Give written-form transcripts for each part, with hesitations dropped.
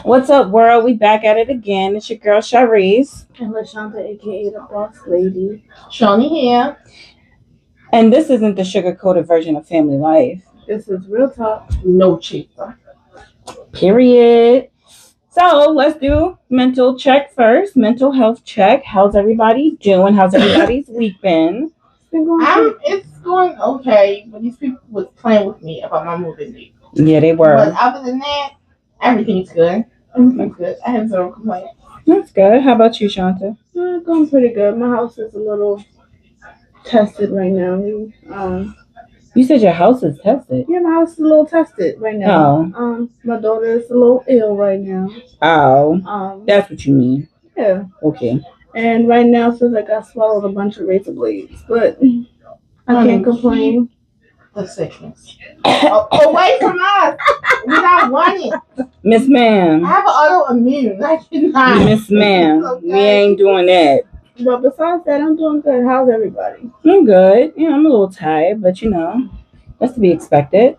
What's up, world? We back at it again. It's your girl Sharice. And LaShonda, aka the Boss Lady. Shawnee here. And this isn't the sugar-coated version of family life. This is Real Talk. No cheaper. Period. So let's do mental check first. Mental health check. How's everybody doing? How's everybody's week been? It's going okay, but these people was playing with me about my moving date. Yeah, they were. But other than that, everything's good. Everything's good. I have zero complaints. That's good. How about you, Shanta? Going pretty good. My house is a little tested right now. You said your house is tested. Yeah, my house is a little tested right now. My daughter is a little ill right now. Oh, that's what you mean. Yeah. Okay. And right now, it feels like I swallowed a bunch of razor blades, but I can't complain. The sickness. Away from us. We don't want it. Miss Ma'am. I have an autoimmune. I cannot. Miss Ma'am. Okay. We ain't doing that. But besides that, I'm doing good. How's everybody? I'm good. Yeah, I'm a little tired, but that's to be expected.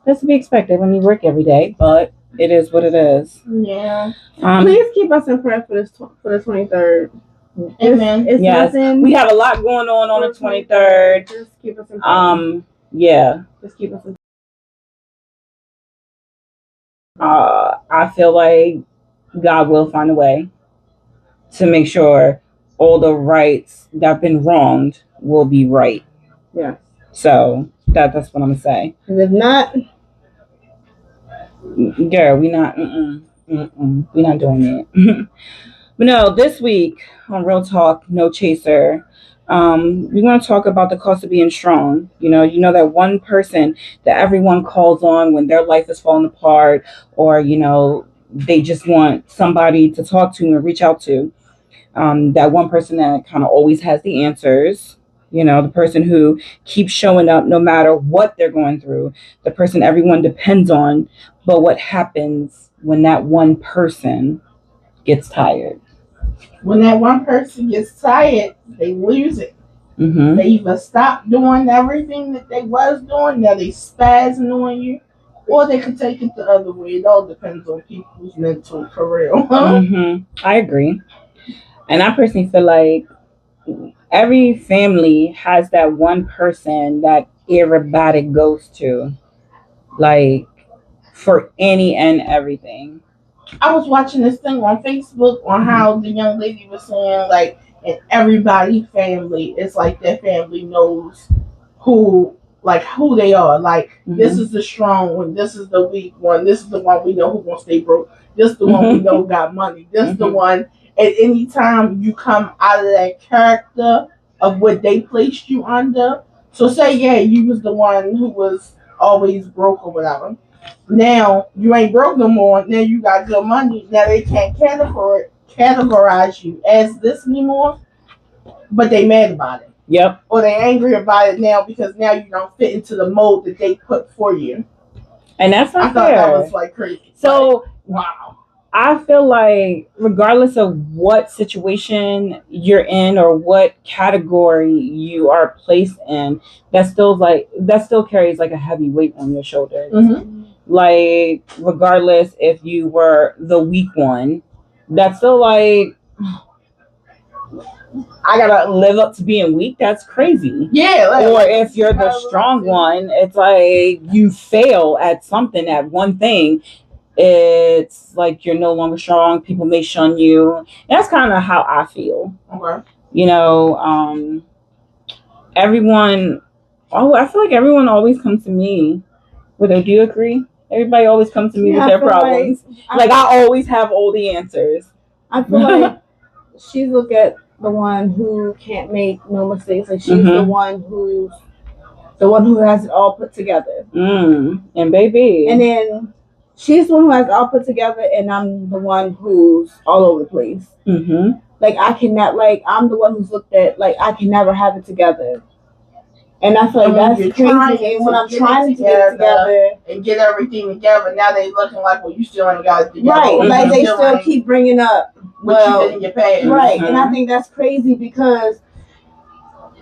That's to be expected when you work every day, but it is what it is. Yeah. Please keep us in prayer for the 23rd. Amen. It's Yes. nothing. We have a lot going on the 23rd. Just keep us in prayer. Yeah. Just keep us in I feel like God will find a way to make sure all the rights that have been wronged will be right. Yeah. So that's what I'm gonna say. And if not, girl, we not doing it. But no, this week on Real Talk, No Chaser, we're going to talk about the cost of being strong. You know that one person that everyone calls on when their life is falling apart, or they just want somebody to talk to and reach out to. That one person that kind of always has the answers. The person who keeps showing up no matter what they're going through. The person everyone depends on. But what happens when that one person gets tired? When that one person gets tired, they lose it. Mm-hmm. They either stop doing everything that they was doing, now they spazzing on you, or they could take it the other way. It all depends on people's mental for real. Mm-hmm. I agree. And I personally feel like every family has that one person that everybody goes to, like, for any and everything. I was watching this thing on Facebook on how the young lady was saying, like, in everybody's family, it's like their family knows who they are. Like, this is the strong one, this is the weak one, this is the one we know who won't stay broke, this is the one we know got money, this is the one. At any time you come out of that character of what they placed you under. So say, yeah, you was the one who was always broke or whatever. Now you ain't broke no more. Now you got good money. Now they can't categorize you as this anymore. But they mad about it. Yep. Or they angry about it now because now you don't fit into the mold that they put for you. And that's not I thought that was like crazy. So wow. I feel like regardless of what situation you're in or what category you are placed in, that still carries like a heavy weight on your shoulders. Mm-hmm. Like, regardless if you were the weak one, that's still like, I gotta live up to being weak. That's crazy. Yeah. Or if you're the strong one, it's like you fail at something, at one thing. It's like you're no longer strong. People may shun you. And that's kind of how I feel. Okay. Everyone. Oh, I feel like everyone always comes to me. Do you agree? Everybody always comes to me with their problems. Like I always have all the answers. I feel like she look at the one who can't make no mistakes. Like she's the one who has it all put together. And baby. And then she's the one who has it all put together, and I'm the one who's all over the place. Mm-hmm. Like I cannot. Like I'm the one who's looked at. Like I can never have it together. And I feel like that's crazy. And when I'm trying to get it together and get everything together, now they looking like, well, you still ain't got it together. Right. Like they still keep bringing up what you did in your past. Right. And I think that's crazy because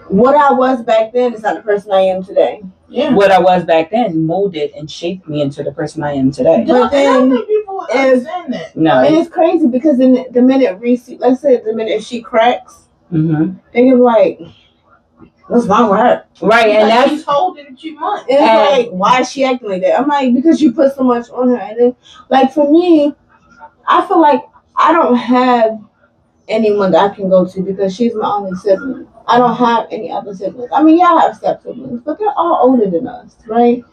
what I was back then is not the person I am today. Yeah. What I was back then molded and shaped me into the person I am today. But then I think people understand that. No. And it's crazy because in the minute Reese, let's say the minute she cracks, Mm-hmm. they can be like, what's wrong with her? Right, and that's she's holding too much. And it's like, why is she acting like that? I'm like, because you put so much on her. And then, like, for me, I feel like I don't have anyone that I can go to because she's my only sibling. I don't have any other siblings. I mean, yeah, I have step siblings, but they're all older than us, right?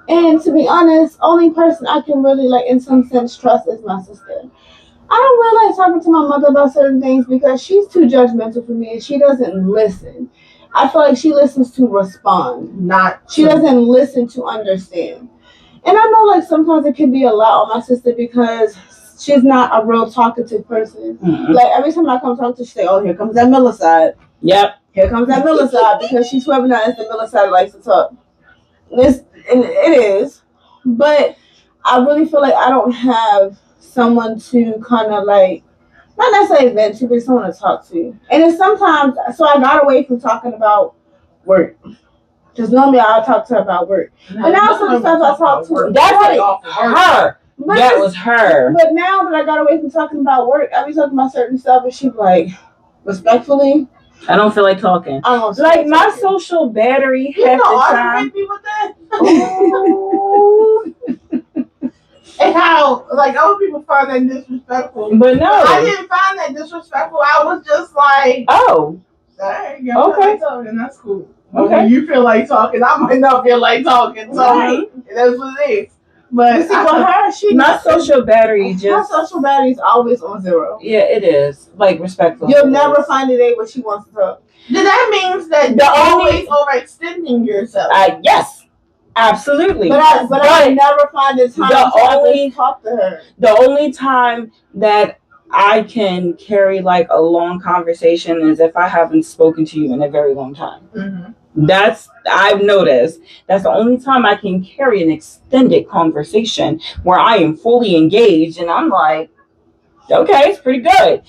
And to be honest, only person I can really, like, in some sense, trust is my sister. I don't really like talking to my mother about certain things because she's too judgmental for me and she doesn't listen. I feel like she listens to respond. She doesn't listen to understand. And I know, like, sometimes it can be a lot on my sister because she's not a real talkative person. Mm-mm. Like, every time I come talk to her, she say, oh, here comes that Miller side. Yep. Here comes that Miller side because she's swerving out as the Miller side likes to talk. And it is. But I really feel like I don't have someone to kind of, like, not necessarily vent to, but someone to talk to. And it's sometimes, so I got away from talking about work. Because normally I'll talk to her about work. But now sometimes I talk to her. That's Right. her. But That was her. But now that I got away from talking about work, I be talking about certain stuff, and she be like, respectfully, I don't feel like talking. I don't feel Like, my talking. social battery You half know, the argue time. with me with that. Ooh. And how, like, other people find that disrespectful. But no. I didn't find that disrespectful. I was just like, Oh. alright, you Okay. feel like talking, that's cool. Okay. When you feel like talking, I might not feel like talking. So Right. that's what it is. But You see, with her, she My social battery her just. social battery is always on 0. Yeah, it is. Like, respectful. You'll never find a day where she wants to talk. then that means that The you're only- always overextending yourself. Yes. Absolutely. But I never find the time the to only- actually talk to her. The only time that I can carry like a long conversation is if I haven't spoken to you in a very long time. Mm-hmm. I've noticed that's the only time I can carry an extended conversation where I am fully engaged and I'm like, okay, it's pretty good.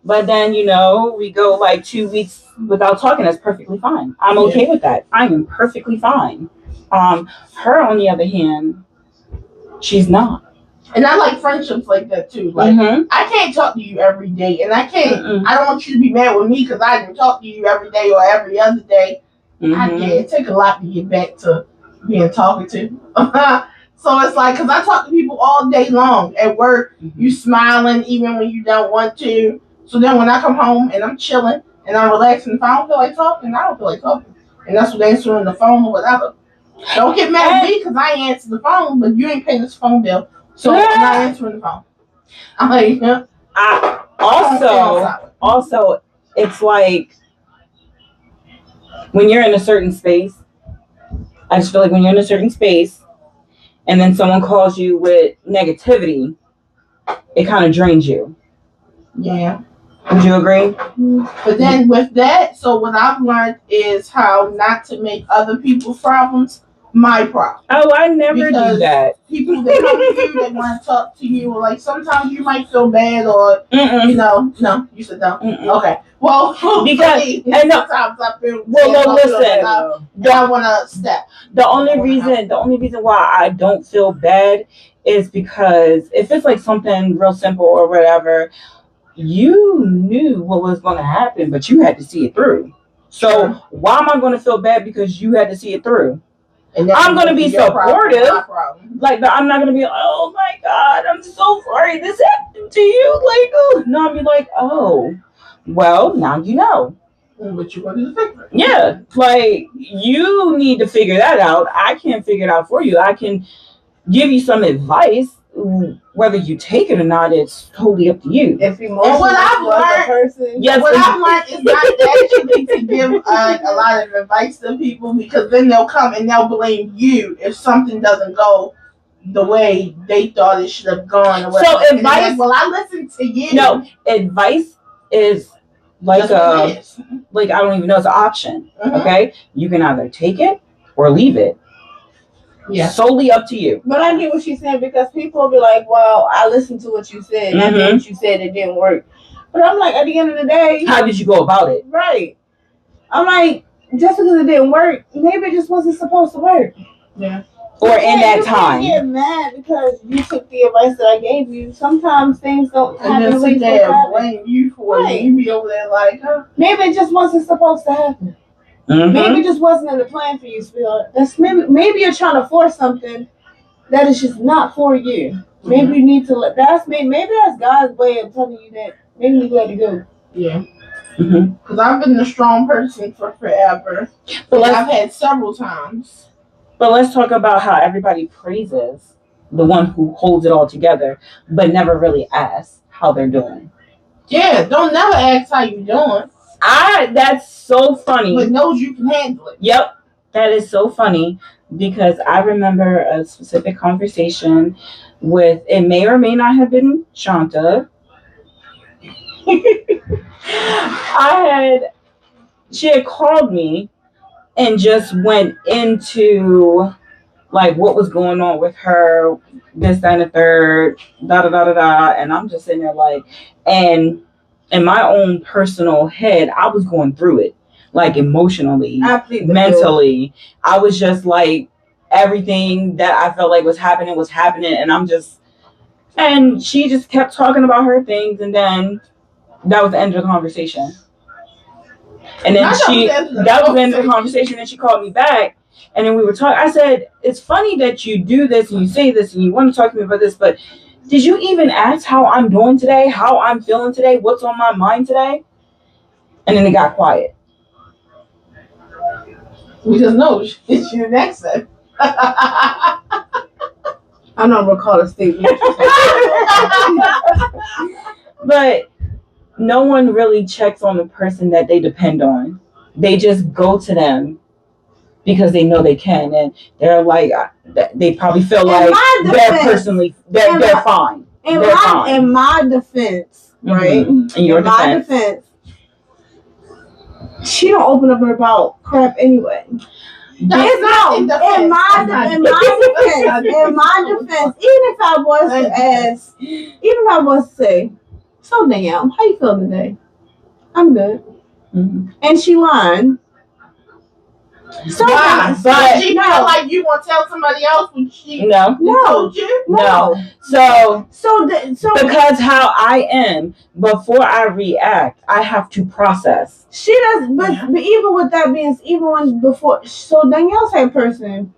But then, we go like 2 weeks without talking. That's perfectly fine. I'm okay with that. I am perfectly fine. Her, on the other hand, she's not. And I like friendships like that too. Like, I can't talk to you every day, and I don't want you to be mad with me because I didn't talk to you every day or every other day. I get it take a lot to get back to being talking to. So it's like, because I talk to people all day long at work, you smiling even when you don't want to. So then when I come home and I'm chilling and I'm relaxing, if I don't feel like talking, I don't feel like talking. And that's what answering the phone or whatever. Don't get mad at me because I ain't answer the phone, but you ain't paying this phone bill. So I'm not answering the phone. I'm like, Also, it's like when you're in a certain space, I just feel like when you're in a certain space and then someone calls you with negativity, it kind of drains you. yeah. Would you agree? But then with that, so what I've learned is how not to make other people's problems my problem. Oh, I never do that. People that come to you, they want to talk to you, or like sometimes you might feel bad, or Mm-mm. no, you said no. Mm-mm. Okay, well, Because- sometimes I feel Well, no, listen. and I want to step. The only reason why I don't feel bad is because if it's like something real simple or whatever, you knew what was going to happen, but you had to see it through. So Sure. why am I going to feel bad because you had to see it through? And that's I'm gonna be your problem, supportive. my problem. Like, but I'm not going to be, oh my God, I'm so sorry this happened to you. Like, oh, no, I'll be like, oh, well, now you know. But you want to fix it. Yeah, like, you need to figure that out. I can't figure it out for you. I can give you some advice. Whether you take it or not, it's totally up to you. If you And what I've learned- person, Yes, What I've learned is not actually to give a lot of advice to people, because then they'll come and they'll blame you if something doesn't go the way they thought it should have gone. Or whatever. So And they're advice- like, well, I listened to you. No, advice is like That's what it is. like I don't even know, it's an option. Mhm. Okay, you can either take it or leave it. Yeah. Solely up to you. but I get what she's saying because people will be like, well, I listened to what you said. And I did what you said. It didn't work. But I'm like, at the end of the day, How did you go about it? right. I'm like, just because it didn't work, maybe it just wasn't supposed to work. Yeah. or in that You can't time. get mad because you took the advice that I gave you. Sometimes things don't And happen then the way sit they're there supposed to and happen. blame you for it. Right. And you be over there like, huh? Maybe it just wasn't supposed to happen. Mhm. Maybe it just wasn't in the plan for you, sweetheart. That's maybe you're trying to force something that is just not for you. Maybe you need to let maybe that's God's way of telling you that maybe you let it go. Yeah. Mhm. Because I've been a strong person for forever. But And I've let's had several times. talk about how everybody praises the one who holds it all together, but never really asks how they're doing. Yeah, don't never ask how you doing, That's so funny. but knows you can handle it. Yep, that is so funny because I remember a specific conversation with, it may or may not have been Shanta. She had called me and just went into like what was going on with her, this, that, and the third, da da da da da, and I'm just sitting there like, and in my own personal head, I was going through it, like emotionally, mentally. I was just like, everything that I felt like was happening, and she just kept talking about her things, and then that was the end of the conversation. And then that was the end of the conversation, and she called me back. And then we were talking. I said, it's funny that you do this and you say this and you want to talk to me about this, but did you even ask how I'm doing today, how I'm feeling today, what's on my mind today? And then it got quiet. Because no, she didn't ask that. I don't recall a statement. But no one really checks on the person that they depend on. They just go to them because they know they can, and they're like, they probably feel like they're fine. In my defense, right? In your defense, she don't open up her mouth crap anyway. In my defense, even if I was to say, so Danielle, how you feeling today? I'm good. Mm-hmm. And she lying. So but she feel like you want to tell somebody else when she told you? No. So because how I am, before I react, I have to process. She does, but even with that being, so Danielle's type person,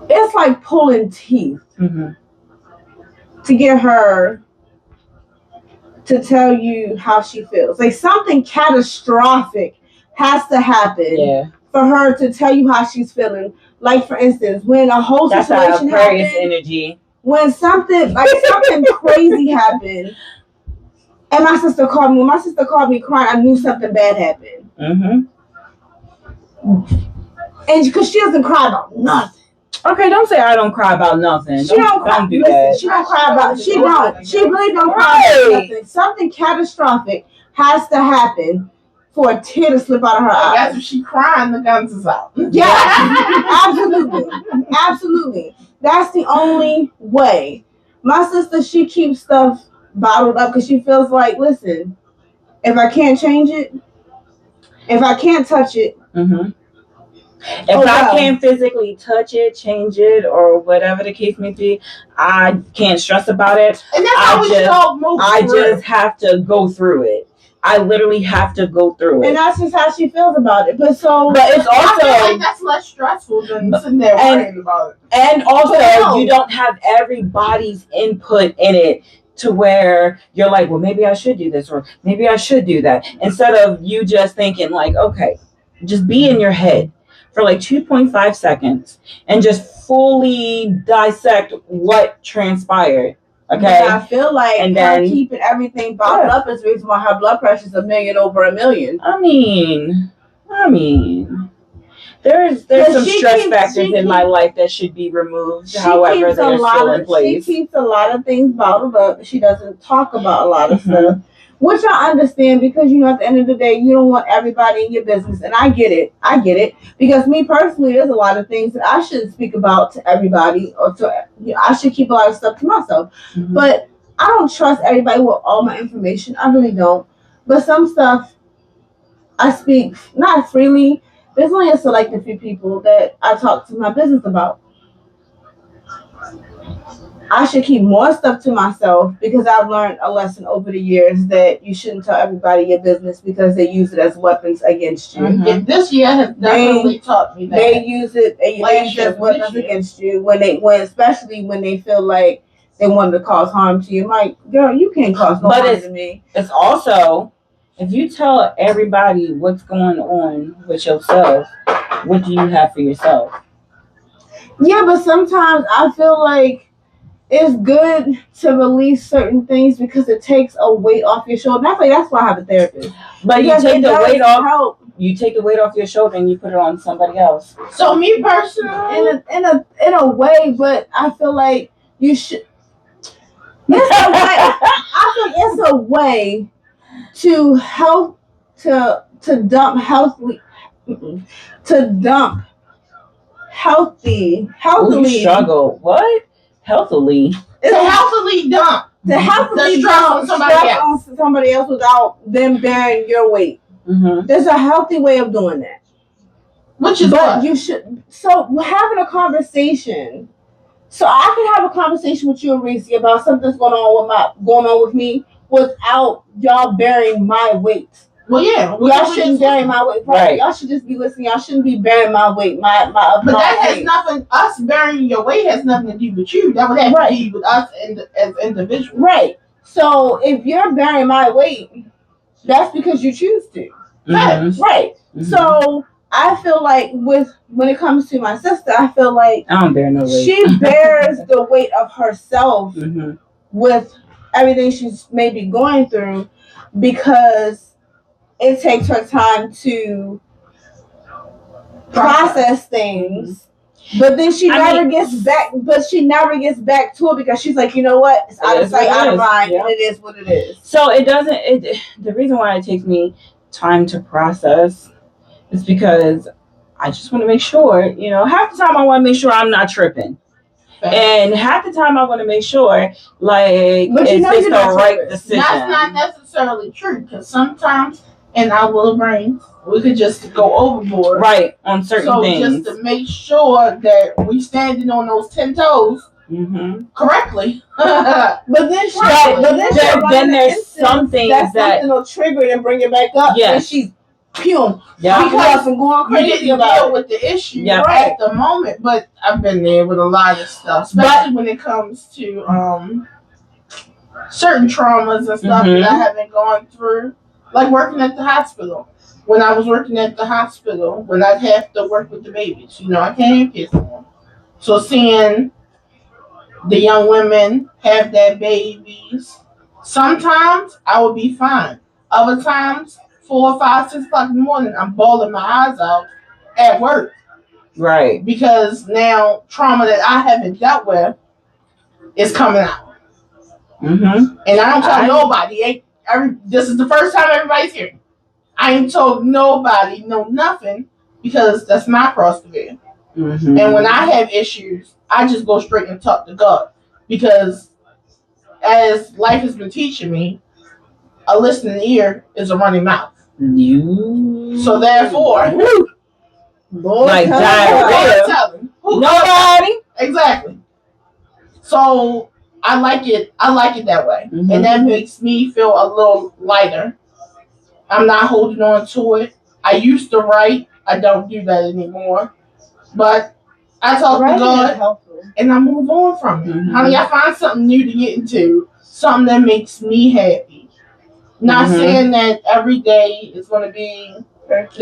it's like pulling teeth to get her to tell you how she feels. Like something catastrophic has to happen for her to tell you how she's feeling. Like for instance, when a whole situation happens, energy. When something crazy happened, and my sister called me. When my sister called me crying, I knew something bad happened. And because she doesn't cry about nothing. Okay, don't say I don't cry about nothing. She don't do that. She don't cry about. She really don't cry about nothing. Something catastrophic has to happen for a tear to slip out of her eyes. That's if she crying, the guns is out. Yeah, absolutely. That's the only way. My sister, she keeps stuff bottled up because she feels like, listen, if I can't change it, if I can't touch it, if I can't physically touch it, change it, or whatever the case may be, I can't stress about it. And that's how we should all move. I just have to go through it. I literally have to go through it. And that's just how she feels about it. But it's also I feel like that's less stressful than sitting there worrying about it. And also, you don't have everybody's input in it to where you're like, well, maybe I should do this or maybe I should do that. Instead of you just thinking like, okay, just be in your head for like 2.5 seconds and just fully dissect what transpired. Okay. And I feel like her keeping everything bottled up is the reason why her blood pressure is 1,000,000 over 1,000,000. I mean, there's some stress factors in my life that should be removed. However, they're still in place. She keeps a lot of things bottled up. She doesn't talk about a lot of stuff, which I understand because at the end of the day, you don't want everybody in your business, and I get it. Because me personally, there's a lot of things that I shouldn't speak about to everybody, or I should keep a lot of stuff to myself. But I don't trust everybody with all my information. I really don't. But some stuff I speak not freely, there's only a selected few people that I talk to my business about. I should keep more stuff to myself because I've learned a lesson over the years that you shouldn't tell everybody your business because they use it as weapons against you. Yeah, this year has definitely taught me that. They use it as weapons against you when especially when they feel like they wanted to cause harm to you. I'm like, girl, you can't cause no harm to me. It's also, if you tell everybody what's going on with yourself, what do you have for yourself? Yeah, but sometimes I feel like it's good to release certain things because it takes a weight off your shoulder. And I feel like that's why I have a therapist. But you take the weight off. You take the weight off your shoulder and you put it on somebody else. So me personally, in a way, but I feel like you should. I think it's a way to help to dump healthily. To dump healthily. Struggle. What? Healthily. To healthily dump. To healthily dump stress on somebody else without them bearing your weight. Mm-hmm. There's a healthy way of doing that. Which is what? You should. So having a conversation. So I can have a conversation with you and Reese about something's going on with me without y'all bearing my weight. Well, yeah, y'all shouldn't bear my weight. Right. Y'all should just be listening. Y'all shouldn't be bearing my weight. But that has nothing. Us bearing your weight has nothing to do with you. That would have to do with us as individuals. Right. So if you're bearing my weight, that's because you choose to. Mm-hmm. Right. Mm-hmm. So I feel like when it comes to my sister, I feel like I don't bear no weight. She bears the weight of herself mm-hmm. with everything she's maybe going through because it takes her time to process things. But then she never gets back to it because she's like, you know what? It's out of sight, out of mind, and it is what it is. So the reason why it takes me time to process is because I just want to make sure, half the time I want to make sure I'm not tripping. And half the time I want to make sure, it's the right decision. That's not necessarily true because sometimes in our little brains, we could just go overboard. Right, on certain things. So just to make sure that we standing on those 10 toes correctly. But then there's some things that something will trigger it and bring it back up. Yeah. And she's because and going crazy. You didn't deal with the issue at the moment, but I've been there with a lot of stuff, especially when it comes to certain traumas and stuff that I haven't gone through. Like working at the hospital. When I was working at the hospital, when I'd have to work with the babies, I can't have kids anymore. So seeing the young women have their babies, sometimes I would be fine. Other times, 4, 5, 6 o'clock in the morning, I'm bawling my eyes out at work. Right. Because now trauma that I haven't dealt with is coming out. Mm-hmm. And I don't tell nobody. This is the first time everybody's here. I ain't told nobody, nothing, because that's my cross to bear. Mm-hmm. And when I have issues, I just go straight and talk to God. Because as life has been teaching me, a listening ear is a running mouth. So therefore, like diarrhea. Nobody. Exactly. So I like it that way. Mm-hmm. And that makes me feel a little lighter. I'm not holding on to it. I used to write. I don't do that anymore. But I talk to God and I move on from it. Mm-hmm. Honey, I find something new to get into. Something that makes me happy. Not saying that every day is going to be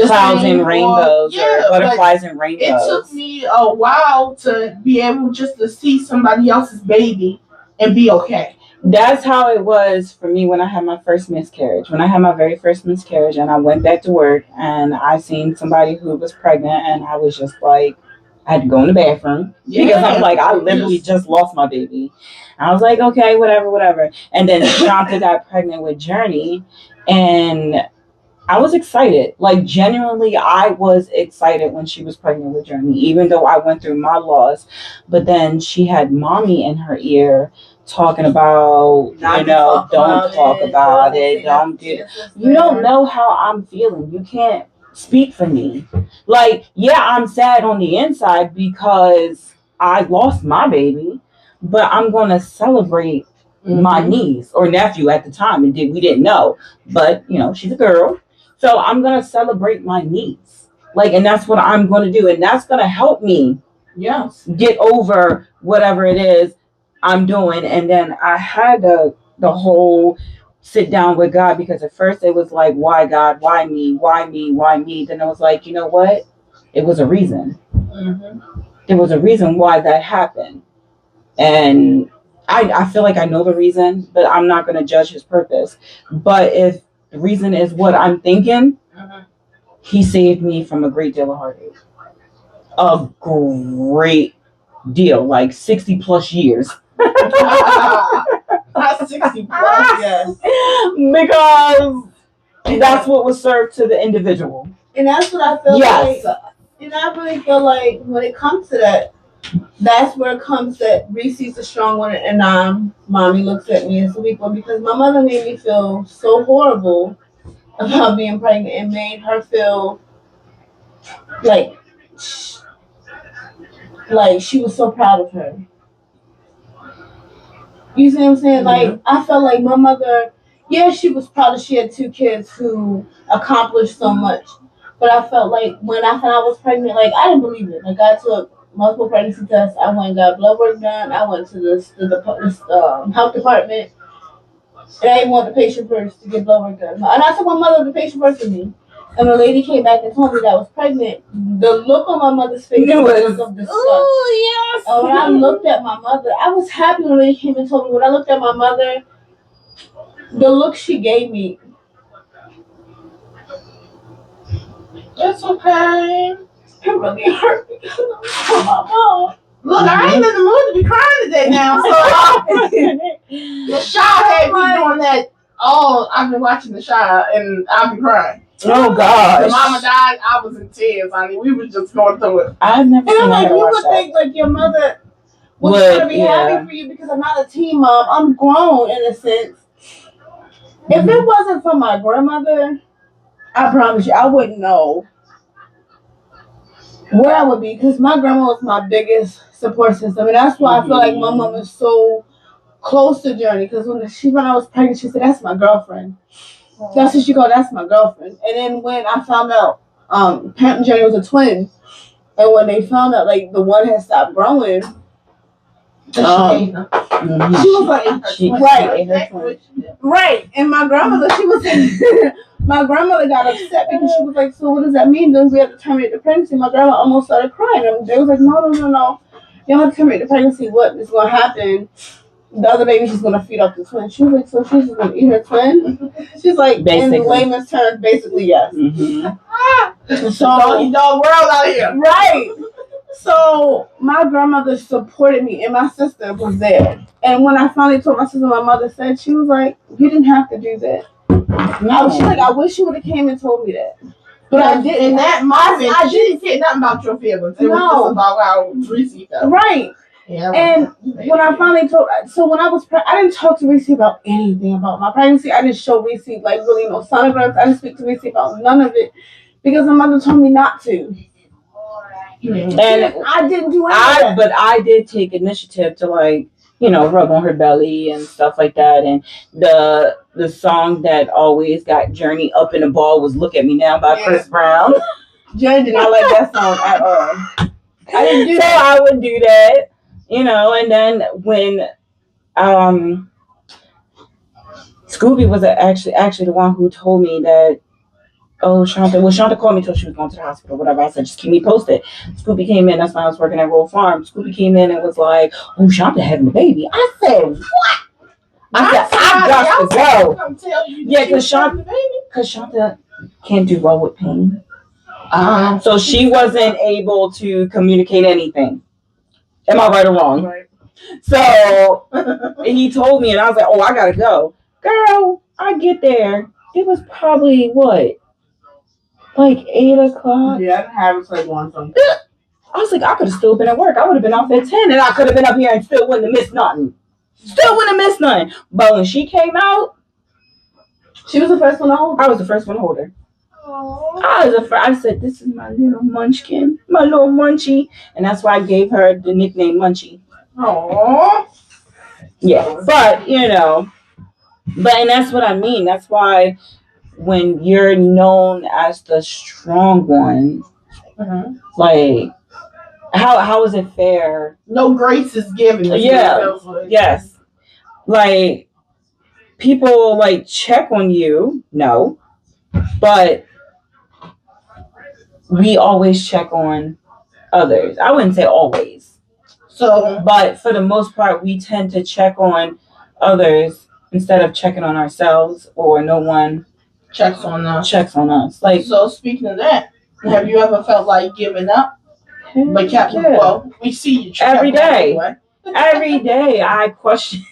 clouds and rainbows or butterflies and rainbows. It took me a while to be able just to see somebody else's baby and be okay. That's how it was for me when I had my first miscarriage. When I had my very first miscarriage and I went back to work and I seen somebody who was pregnant and I was just like, I had to go in the bathroom because I'm like, I literally just lost my baby. I was like, okay, whatever. And then Shanta got pregnant with Journey and I was excited. Like, genuinely, I was excited when she was pregnant with Journey, even though I went through my loss. But then she had mommy in her ear talking about, don't talk about it. Don't get it. You don't know how I'm feeling. You can't speak for me. Like, yeah, I'm sad on the inside because I lost my baby, but I'm gonna celebrate my niece or nephew at the time, and we didn't know, but she's a girl, so I'm gonna celebrate my niece. Like, and that's what I'm gonna do, and that's gonna help me Yes. get over whatever it is I'm doing. And then I had the whole sit down with God, because at first it was like, why God, why me, why me, why me? Then I was like, you know what? It was a reason. There was a reason why that happened, and I feel like I know the reason, but I'm not going to judge his purpose. But if the reason is what I'm thinking, he saved me from a great deal of heartache. A great deal, like 60 plus years. Not 60 plus, yes. Because that's what was served to the individual. And that's what I feel Yes. like. And I really feel like when it comes to that, that's where it comes that Reese's a strong one, and mommy looks at me as a weak one, because my mother made me feel so horrible about being pregnant and made her feel like she was so proud of her. You see what I'm saying? Like, I felt like my mother, yeah, she was proud that she had 2 kids who accomplished so much. But I felt like when I found I was pregnant, like, I didn't believe it. Like, I took multiple pregnancy tests. I went and got blood work done. I went to this health department. And I didn't want the patient first to get blood work done. And I took my mother to the patient first with me. And the lady came back and told me that I was pregnant. The look on my mother's face was of disgust. Oh, yes. And when I looked at my mother, I was happy when the lady came and told me. When I looked at my mother, the look she gave me. It's okay. It really hurt because of my mom. Look, I ain't in the mood to be crying today now. So the Shaw had me doing that. Oh, I've been watching the Shaw and I've been crying. Oh God! The mama died. I was in tears, honey. We were just going through it. I've never And seen I'm like, her you watch would that. think like your mother was gonna be happy for you because I'm not a teen mom. I'm grown in a sense. If it wasn't for my grandmother, I promise you, I wouldn't know where I would be, because my grandma was my biggest support system, and that's why I feel like my mom is so close to Journey. Because when I was pregnant, she said, "That's my girlfriend." That's what she called. That's my girlfriend. And then when I found out, Pam and Journey was a twin, and when they found out like the one had stopped growing, she was like, right. And my grandmother, she was. My grandmother got upset because she was like, so what does that mean? Then we have to terminate the pregnancy. My grandma almost started crying. And they was like, no. You don't have to terminate the pregnancy. What is going to happen? The other baby's just going to feed off the twin. She was like, so she's just going to eat her twin? She's like, basically. In layman's terms, basically, yes. So, doggy dog world out here. Right. So my grandmother supported me, and my sister was there. And when I finally told my sister, my mother said, she was like, you didn't have to do that. No. She's like, I wish you would have came and told me that. But I didn't. In that moment, I didn't care nothing about your feelings. It was just about how Reese felt. Right. Yeah, and when I finally told, so when I was pregnant, I didn't talk to Reese about anything about my pregnancy. I didn't show Reese like really no sonograms. I didn't speak to Reese about none of it because my mother told me not to. And I didn't do anything. But I did take initiative to rub on her belly and stuff like that. And the song that always got Journey up in the ball was "Look at Me Now" by Chris Brown. Journey did not like that song at all. I didn't do that. I would do that, and then when Scooby was actually the one who told me that, Shanta called me till she was going to the hospital, whatever. I said, just keep me posted. Scooby came in. That's when I was working at Roll Farm. Scooby came in and was like, oh, Shanta having a baby. I said, what? I got to go. Yeah, because Shanta can't do well with pain. So she wasn't able to communicate anything. Am I right or wrong? Right. So he told me, and I was like, oh, I got to go. Girl, I get there. It was probably what? Like 8 o'clock? Yeah, I have like 1 something. I was like, I could have still been at work. I would have been off at 10 and I could have been up here and still wouldn't have missed nothing. But when she came out, she was the first one to hold her. I was the first one to hold her. I said, this is my little munchkin, my little munchie. And that's why I gave her the nickname Munchie. Aww. Yeah, but, and that's what I mean. That's why when you're known as the strong one, like, how is it fair? No grace is given. Yeah. Yes. Like, people like check on you. No. But we always check on others. I wouldn't say always. So, but for the most part, we tend to check on others instead of checking on ourselves, or no one checks on us. Like, so speaking of that, have you ever felt like giving up? But well, we see you every day. Anyway. Every day I question.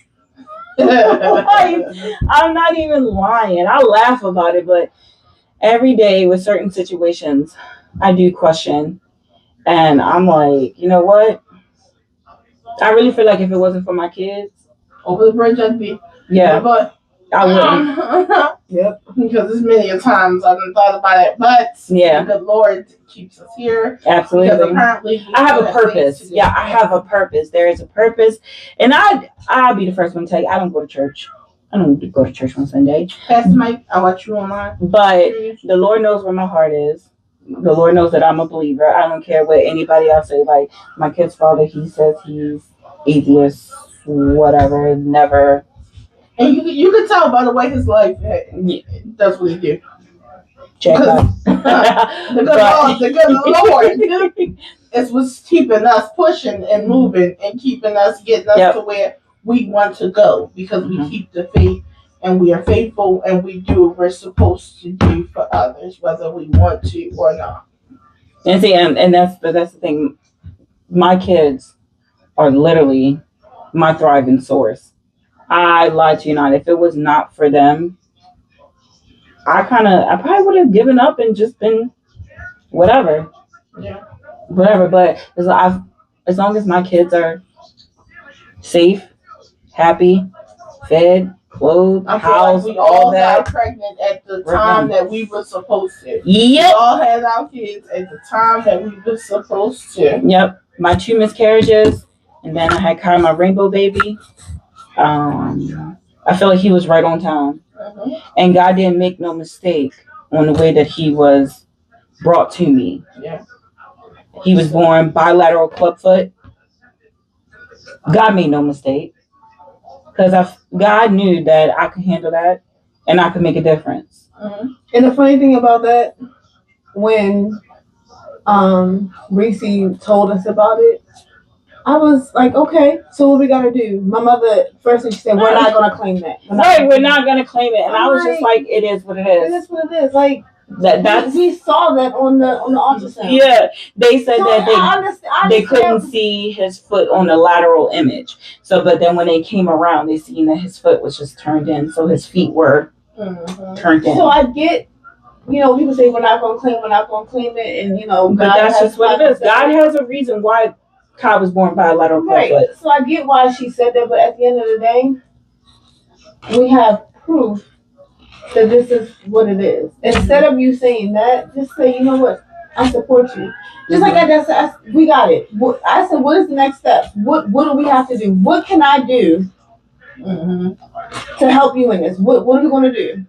Like, I'm not even lying. I laugh about it, but every day with certain situations, I do question. And I'm like, you know what? I really feel like if it wasn't for my kids, over the bridge I'd be. Yeah. But I wouldn't. Yep. Because there's many a times I've thought about it, but yeah, the Lord keeps us here. Absolutely. Because apparently I have a purpose. Yeah, I have a purpose. There is a purpose, and I'll be the first one to tell you, I don't go to church. I don't go to church on Sunday. Pastor Mike, I watch you online. But the Lord knows where my heart is. The Lord knows that I'm a believer. I don't care what anybody else say. Like, my kid's father, he says he's atheist, whatever, never. And you can tell by the way his life does what he do. Check out. the good Lord is what's keeping us pushing and moving and keeping us, getting us to where we want to go, because we keep the faith and we are faithful and we do what we're supposed to do for others, whether we want to or not. And see, and that's the thing. My kids are literally my thriving source. I lied to you not. If it was not for them, I probably would have given up and just been whatever. Yeah. Whatever. But as long as my kids are safe, happy, fed, clothed, housed, like we all got pregnant at the time that we were supposed to. Yep. We all had our kids at the time that we were supposed to. Yep. My 2 miscarriages, and then I had Kyle, my rainbow baby. I feel like he was right on time. And God didn't make no mistake on the way that he was brought to me. Yeah. He was born bilateral clubfoot. God made no mistake. Because God knew that I could handle that and I could make a difference. And the funny thing about that, when Reese told us about it, I was like, okay, so what we gotta do? My mother, first thing she said, we're not gonna claim that. We're not gonna claim it. And I was just like, it is what it is. It is what it is. Like, that's we saw that on the ultrasound. Yeah, they said that they couldn't see his foot on the lateral image. So, but then when they came around, they seen that his foot was just turned in, so his feet were turned in. So I get, people say we're not gonna claim it, and but that's just what it is. God has a reason why Kai was born bilateral clubfoot. So I get why she said that, but at the end of the day, we have proof that this is what it is. Instead of you saying that, just say, you know what, I support you. Just like I said, we got it. I said, what is the next step? What do we have to do? What can I do to help you in this? What are we going to do?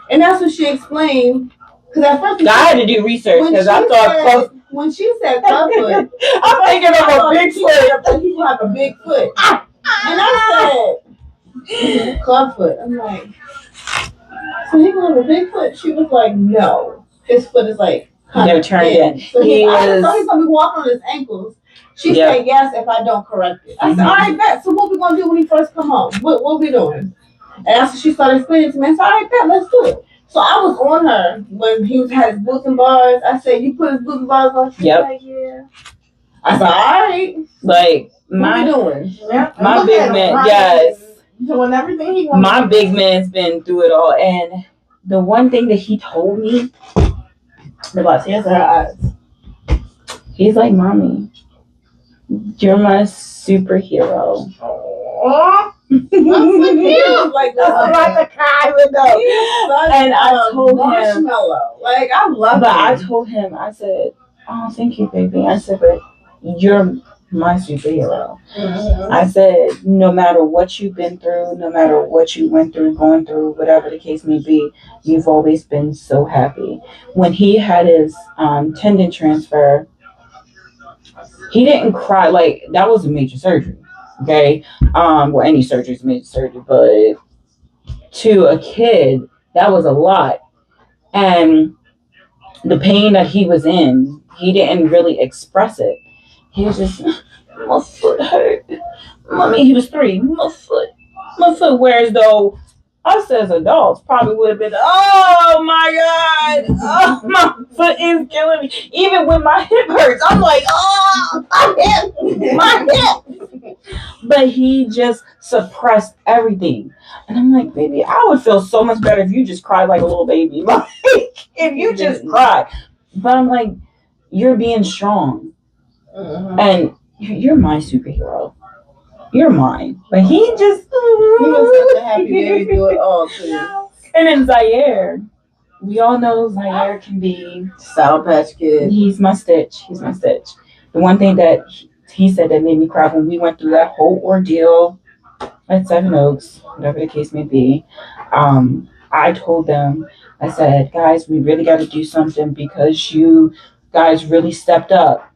And that's what she explained. Because at first, I had to do research because I thought when she said clubfoot, I'm thinking of a big foot. I thought people have a big foot, and I said clubfoot. I'm like, so he gonna have a big foot? She was like, no, his foot is like they're turned in. So I thought he's gonna be walking on his ankles. She said yes if I don't correct it. I said, all right, bet. So what we gonna do when he first come home? What we doing? And after she started explaining to me, I said, all right, bet, let's do it. So I was on her when he had his boots and bars. I said, you put his boots and bars on? She was like, yeah. I said, all right. Like, what we doing? Yeah. My big man, yes. Doing everything he wants. My big man's been through it all. And the one thing that he told me, about tears in her eyes, he's like, Mommy, you're my superhero. Aww. Like I'm about to cry with them. And I told him, marshmallow. Like I love but him. I told him, I said, "Oh, thank you, baby." I said, "But you're my superhero." I said, "No matter what you've been through, no matter what you went through, going through, whatever the case may be, you've always been so happy." When he had his tendon transfer, he didn't cry. Like, that was a major surgery. Okay, well, any surgery is a major surgery, but to a kid, that was a lot. And the pain that he was in, he didn't really express it. He was just, my foot hurt. Mommy, he was 3. My foot. Whereas though us as adults probably would have been, oh my God, oh, my foot is killing me. Even when my hip hurts, I'm like, oh, my hip. But he just suppressed everything. And I'm like, baby, I would feel so much better if you just cried like a little baby. Like, if you just cried. But I'm like, you're being strong. And you're my superhero. You're mine. But he just... He was such a happy baby do it all too. And then Zaire. We all know Zaire can be... Sour Patch Kid. He's my Stitch. The one thing that he said that made me cry when we went through that whole ordeal at Seven Oaks, whatever the case may be, I told them, I said, guys, we really got to do something because you guys really stepped up.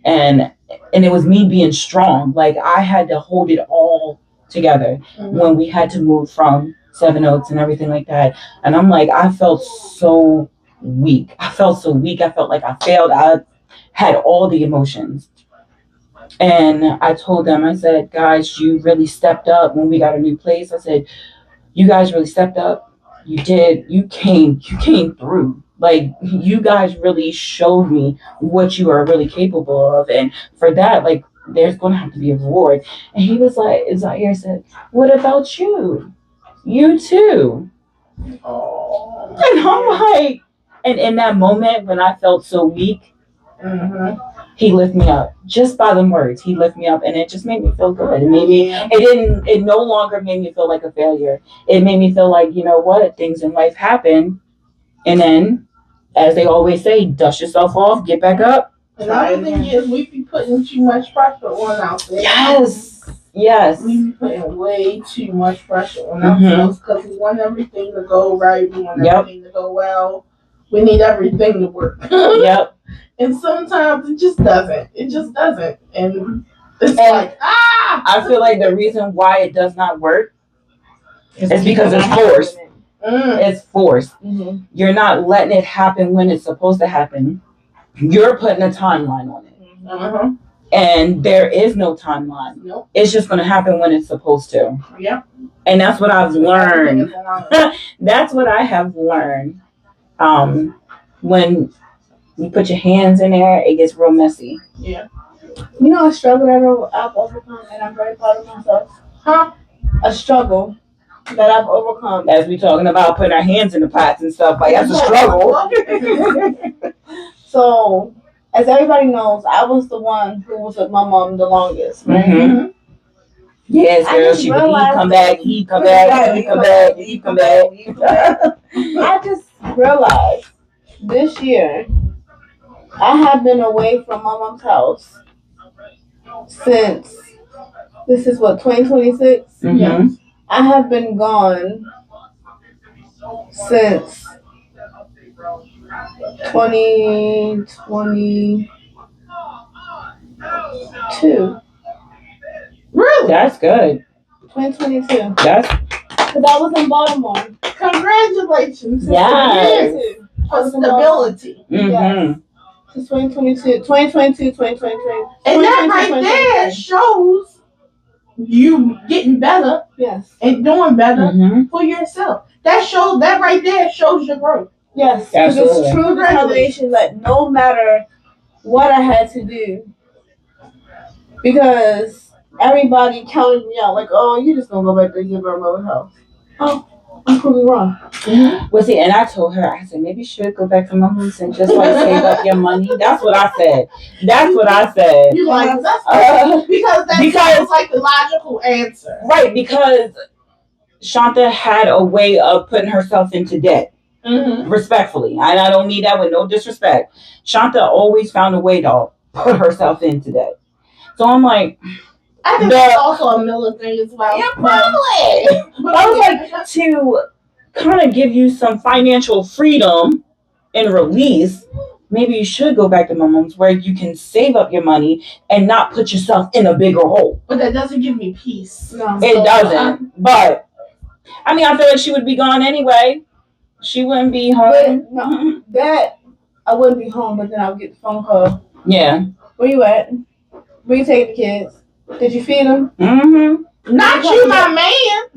And it was me being strong. Like, I had to hold it all together when we had to move from Seven Oaks and everything like that. And I'm like, I felt so weak. I felt like I failed. I had all the emotions. And I told them, I said, guys, you really stepped up when we got a new place. I said, you guys really stepped up. You did. You came through. Like, you guys really showed me what you are really capable of. And for that, like, there's going to have to be a reward. And he was like, Zaire said, what about you? You too. Oh. And I'm like, and in that moment when I felt so weak, he lifted me up just by them words. He lifted me up, and it just made me feel good. It no longer made me feel like a failure. It made me feel like, you know what, things in life happen, and then, as they always say, dust yourself off, get back up. Another thing is, we be putting too much pressure on ourselves. Yes. We be putting way too much pressure on ourselves because we want everything to go right. We want everything to go well. We need everything to work. Yep. And sometimes it just doesn't. And it's like, I feel like the reason why it does not work is because it's forced. It's forced. You're not letting it happen when it's supposed to happen. You're putting a timeline on it. And there is no timeline. Nope. It's just going to happen when it's supposed to. Yeah. And that's what I've learned. That's what I have learned. When you put your hands in there, it gets real messy. Yeah. You know a struggle that I've overcome, and I'm very proud of myself. A struggle that I've overcome. As we talking about putting our hands in the pots and stuff, like that's a struggle. So, as everybody knows, I was the one who was with my mom the longest, right? Yes, girl. He come back. I just realized this year I have been away from my mom's house since, this is what, 2026? Mm-hmm. I have been gone since 2022. Really? That's good. 2022. That's because I was in Baltimore. Congratulations. Yes. For stability. Mm-hmm. Yes. 2022, 2023. And that right there shows you getting better. Yes. And doing better for yourself. That right there shows your growth. Yes. Because it's true determination that no matter what I had to do, because everybody counted me out like, oh, you just gonna go back to your grandmother's house. Oh, I could be wrong. Well, see, and I told her, I said, maybe you should go back to Mama's and just like save up your money. That's what I said. That's what I said. You like that's because that sounds like the logical answer, right? Because Shanta had a way of putting herself into debt. Respectfully, and I don't mean that with no disrespect. Shanta always found a way to put herself into debt. So I'm like, I think that's also a Miller thing as well. Yeah, probably. But I was like, to kind of give you some financial freedom and release, maybe you should go back to Mom's where you can save up your money and not put yourself in a bigger hole. But that doesn't give me peace. No, it doesn't. But I mean, I feel like she would be gone anyway. She wouldn't be home. But, no, that I wouldn't be home, but then I would get the phone call. Yeah. Where you at? Where you taking the kids? Did you feed them? Mm-hmm. Not you, my man.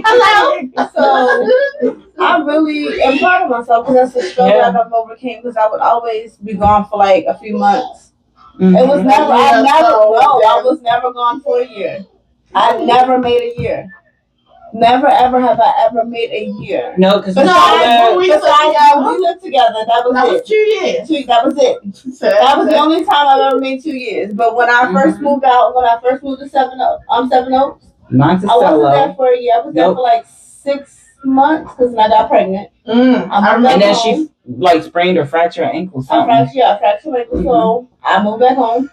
Hello. So I really am proud of myself because that's a struggle I've overcame because I would always be gone for like a few months. Mm-hmm. It was never. I was never gone for a year. I never made a year. Never ever have I ever made a year. No, because we lived together. That was it. 2 years. That was it. That was the only time I've ever made 2 years. But when I first moved out, when I first moved to Seven Oaks, I wasn't there for a year. I was there for like 6 months because I got pregnant. And then she like sprained or fractured her ankle. I fractured my ankle. So I moved back home.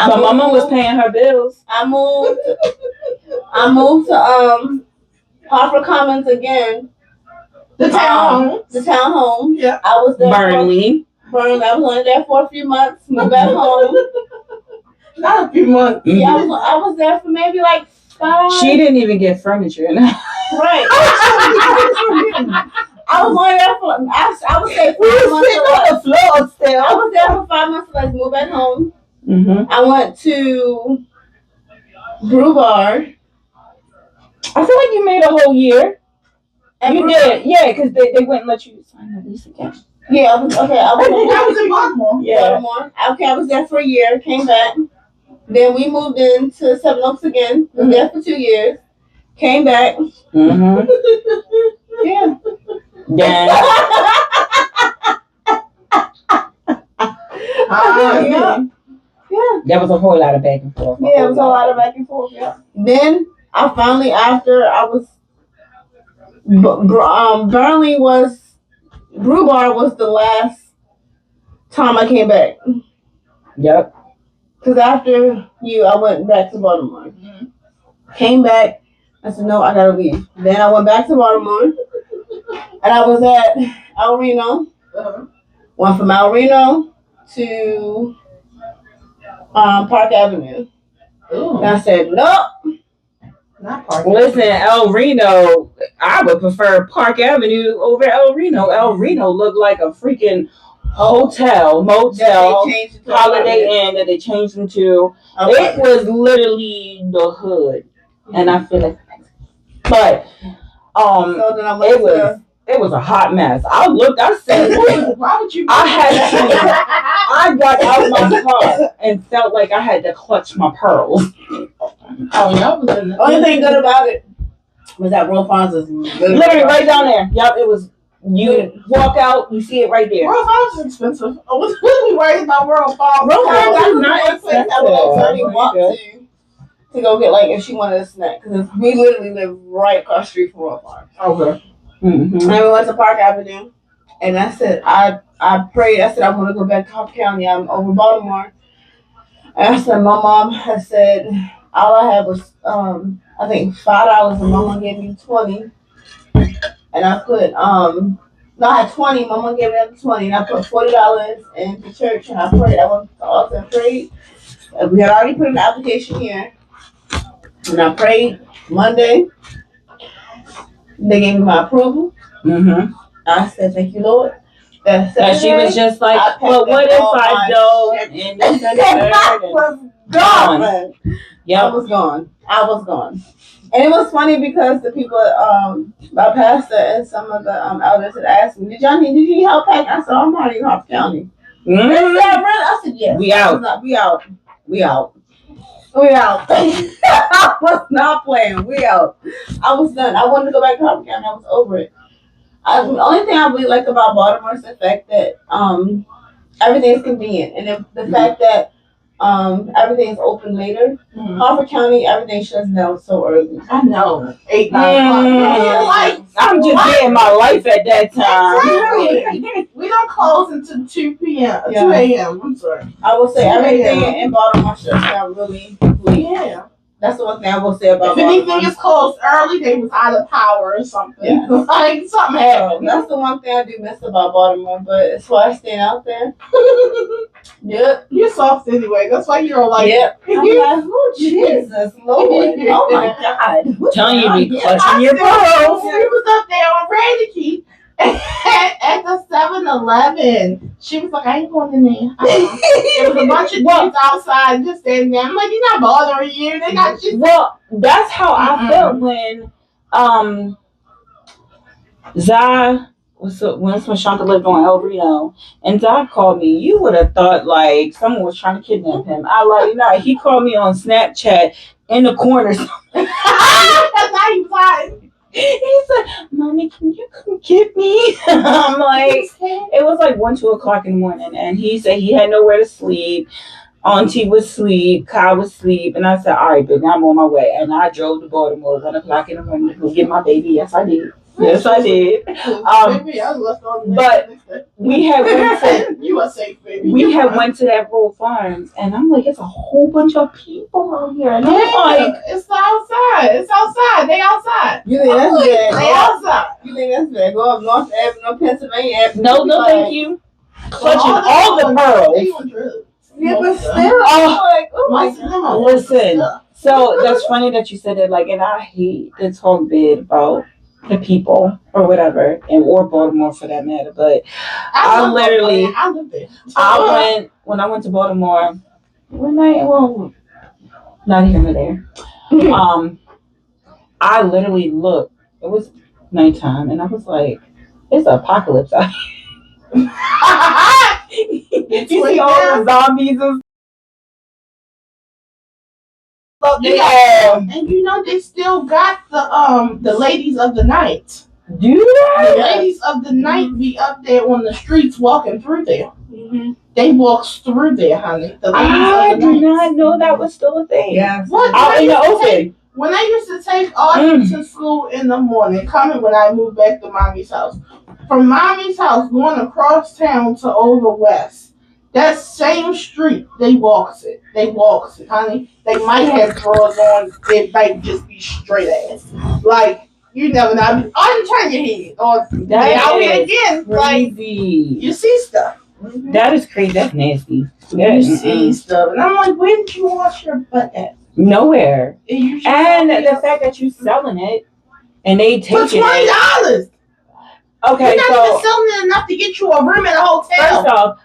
So Mama was paying her bills. I moved to Hartford Commons again. The townhome. Yeah. I was there. Burnley. I was only there for a few months. Moved back home. Not a few months. Yeah, I was there for maybe like 5. She didn't even get furniture. Right. I was only there for I would say 5 months. On the floor still. I was there for 5 months. Let's move back home. I went to Brew Bar. I feel like you made a whole year. You did, yeah, because they wouldn't let you sign the lease again. Yeah, I was in Baltimore. Yeah. Okay, I was there for a year, came back. Then we moved into Seven Oaks again. Was there for 2 years. Came back. Yeah. Yeah. There was a whole lot of back and forth. Yeah, it was a lot of back and forth. Yeah. Then I finally, after I was, Burnley was, Brew Bar was the last time I came back. Yep. Because after you, I went back to Baltimore. Came back. I said, no, I gotta leave. Then I went back to Baltimore. And I was at El Reno. Went from El Reno to Park Avenue. And I said, nope. Not Park. Listen, El Reno, I would prefer Park Avenue over El Reno. El Reno looked like a freaking hotel, motel, Holiday Inn that they changed into. It was literally the hood. And I feel like, but so then it was a hot mess. I said, why would you? I got out my car and felt like I had to clutch my pearls. Oh, y'all was in the only thing good about it was that Royal Farms is literally right down there. Yep, it was. You walk out, you see it right there. Royal Farms is expensive. I was really worried about Royal Farms. Royal Farms is not expensive. I would walk to go get like if she wanted a snack because we literally live right across the street from Royal Farms. Okay. And we went to Park Avenue, and I said I prayed. I said I want to go back to Cobb County. I'm over Baltimore. And I said my mom had said all I had was I think $5, and my mom gave me 20. And I put no, I had 20. My mom gave me 20, and I put $40 in the church, and I prayed. I went to the altar and prayed. And we had already put in the application here, and I prayed Monday. They gave me my approval. I said, "Thank you, Lord." And she was just like, "But what if I don't?" And I was gone. Yep. I was gone. And it was funny because the people, my pastor and some of the elders had asked me, did you need help packing? I said, I'm already in Harp County. They said, really? I said, yes. We out. We out. We out. I was not playing. We out. I was done. I wanted to go back to Harper County. I was over it. The only thing I really like about Baltimore is the fact that everything is convenient, and the fact that everything's open later. Harper County, everything shuts down so early. I know. 8, 9 o'clock. Like, I'm just getting my life at that time. Exactly. We don't close until 2 p.m. Yeah. 2 a.m. I'm sorry. I will say everything in Baltimore shuts down really quickly. Yeah. That's the one thing I will say about If anything Baltimore. is closed early, they was out of power or something. Yeah. Like something So happened. that's the one thing I do miss about Baltimore, but as far as staying out there, yep. You're soft anyway. That's why you're like. Yep. I'm like, oh Jesus, Lord. Oh my God. What's Telling you, going be on? clutching your pearls. She was up there on Radicke at the 7-Eleven. She was like, I ain't going in there. There was a bunch of dudes outside just standing there. I'm like, you're not bothering you. They got you. Well, that's how I felt when Zai when Shanta lived on El Reno, and Zai called me. You would have thought like someone was trying to kidnap him. I like no. He called me on Snapchat in the corner. That's how you fly. He said, "Mommy, can you come get me?" I'm like, it was like 1, 2 o'clock in the morning, and he said he had nowhere to sleep. Auntie was asleep, Kyle was asleep, and I said, "All right, baby, I'm on my way." And I drove to Baltimore 1 o'clock in the morning to go get my baby. Yes, I did. Yes, I did. Baby, I was left on But we had went to you are safe, baby. we had went to that Rural Farms, and I'm like, it's a whole bunch of people out here, and I'm like, it's outside. It's outside. They outside. You think that's bad? They outside. You think that's bad? Go up North Avenue, Pennsylvania Avenue. no, thank you. Clutching all the pearls. They on drugs. Yeah, but still, Oh, I'm like, oh my Most of them God. are Listen. stuff. So that's funny that you said that. Like, and I hate to talk bad about the people or whatever, and or Baltimore for that matter. But I love literally- Baltimore. I live there. when I went to Baltimore one night. Well, not here nor there. I literally looked. It was nighttime, and I was like, "It's an apocalypse out here." You see all the zombies and stuff. Yeah. And you know they still got the ladies of the night. Do that? The ladies of the night be up there on the streets walking through there. Mm-hmm. They walk through there, honey. The ladies I of the did night. not know that was still a thing. Yeah. What? Out in the open. When I used to take Audrey to school in the morning, coming when I moved back to Mommy's house, from Mommy's house going across town to over west, that same street, they walks it. They walks it, honey. They might have drawers on. It might just be straight ass. Like, you never know. Turn your head. Or they out here again. Like, Crazy. you see stuff. That is crazy. That's nasty. You see stuff. And I'm like, where did you wash your butt at? Nowhere. And And the fact that you selling it and they for taking $20. it. Okay, You're not so even selling it enough to get you a room in a hotel. first off,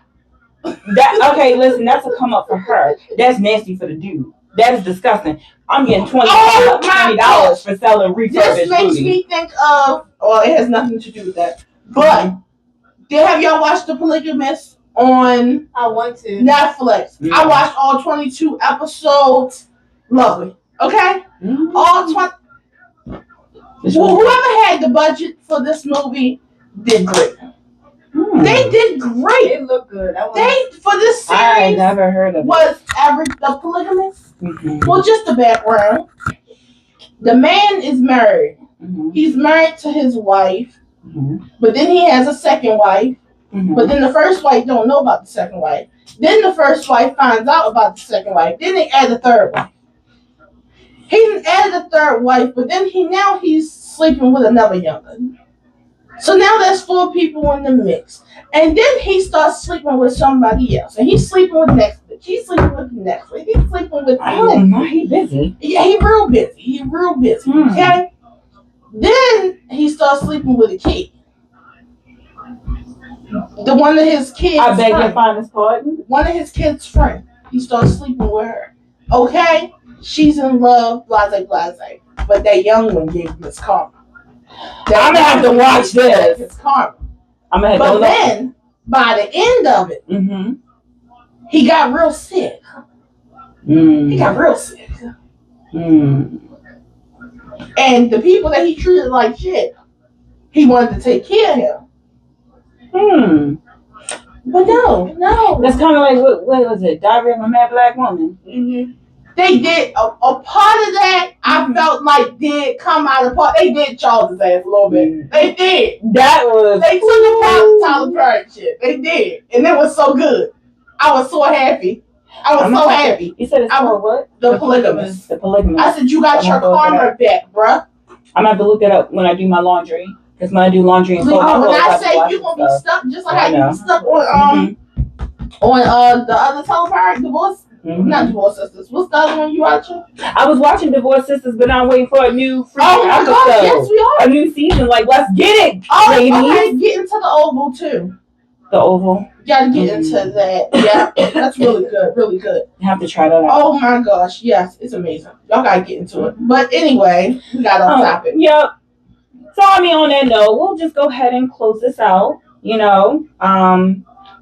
that okay, listen, that's a come up for her. That's nasty for the dude. That is disgusting. I'm getting Oh my $20 for selling This refurbished makes booty. me think of, well, it has nothing to do with that. But have y'all watched The Polygamist on I want to. Netflix? Yeah. I watched all 22 episodes. Lovely. Okay? Mhm. All 20. It's Well, really- whoever had the budget for this movie did great. Hmm. They did great. It looked good. I want. They, for this I series, never heard of it. was The Polygamist. Mhm. Well, just the background. The man is married. Mhm. He's married to his wife, Mhm. but then he has a second wife. Mhm. But then the first wife don't know about the second wife. Then the first wife finds out about the second wife. Then they add a third wife. He added a third wife, but then he's sleeping with another young'un. So now there's 4 people in the mix. And then he starts sleeping with somebody else. And he's sleeping with the next bitch. He's sleeping with the next one. He's sleeping with the Oh next. my, he busy. Yeah, he real busy. He real busy. Hmm. Okay? Then he starts sleeping with a kid. The one of his kids. I beg your friend. finest pardon. One of his kids' friend. He starts sleeping with her. Okay? She's in love, blase, blase. But that young one gave him his karma. I'm gonna have to watch this. His karma. I'm gonna have But to then, by the end of it, Mm-hmm. he got real sick. He got real sick. Mm. And the people that he treated like shit, he wanted to take care of him. Hmm. But no. That's kind of like what was it? Diary of a Mad Black Woman. Mm-hmm. They did a part of that. I felt like did come out of part. They did Charles' ass a little bit. They did. That was. They took apart the Tyler Perry shit. They did, and it was so good. I was so happy. Happy. You said it's called what? The Polygamist. The Polygamist. I said you got your karma back, bruh. I'm gonna have to look that up when I do my laundry. Because when I do laundry and when I say you're gonna be stuck, just like how you be stuck on the other Tyler Perry divorce. Mm-hmm. Not Divorce Sisters. What's the other one you watching? I was watching Divorce Sisters, but I'm waiting for a new freaking episode. God, yes, we are. A new season. Like, let's get it, ladies. Okay, get into the Oval too. The Oval. Gotta get into that. Yeah, that's really good. Really good. You have to try that out. Oh my gosh, yes, it's amazing. Y'all gotta get into it. But anyway, we got off topic. Yep. So I mean, on that note, we'll just go ahead and close this out. You know,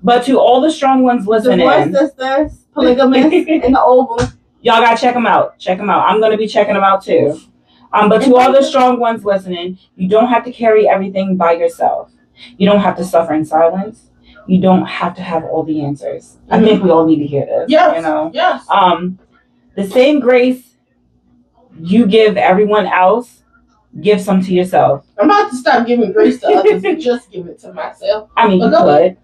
but to all the strong ones listening, Divorce Sisters, Polygamist, and the Oval. Y'all gotta check them out. Check them out. I'm gonna be checking them out too. But to all the strong ones listening, you don't have to carry everything by yourself. You don't have to suffer in silence. You don't have to have all the answers. Mm-hmm. I think we all need to hear this. Yes. You know. Yes. The same grace you give everyone else, give some to yourself. I'm about to stop giving grace to others and just give it to myself. I mean, you could.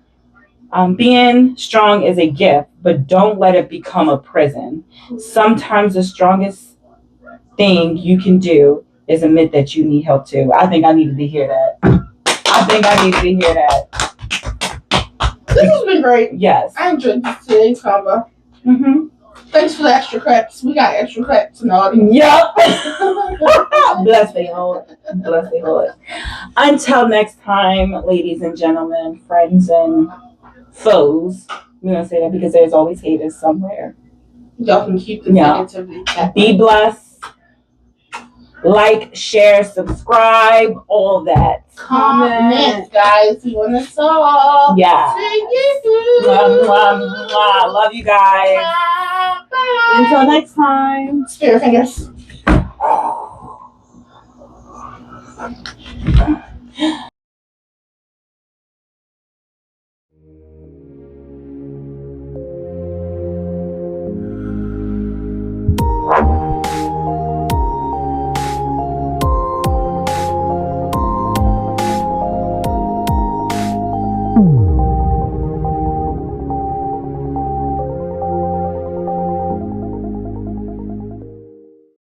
Being strong is a gift, but don't let it become a prison. Sometimes the strongest thing you can do is admit that you need help too. I think I needed to hear that. This has been great. Yes. I enjoyed today's convo. Mm-hmm. Thanks for the extra claps. We got extra claps in the audience. Yep. Bless their heart. Until next time, ladies and gentlemen, friends and foes. We're going to say that because there's always haters somewhere. Y'all can keep the negativity. Be blessed. Like, share, subscribe, all that. Comment, guys. We want to talk. Yeah. Love you guys. Bye. Until next time. Spirit fingers.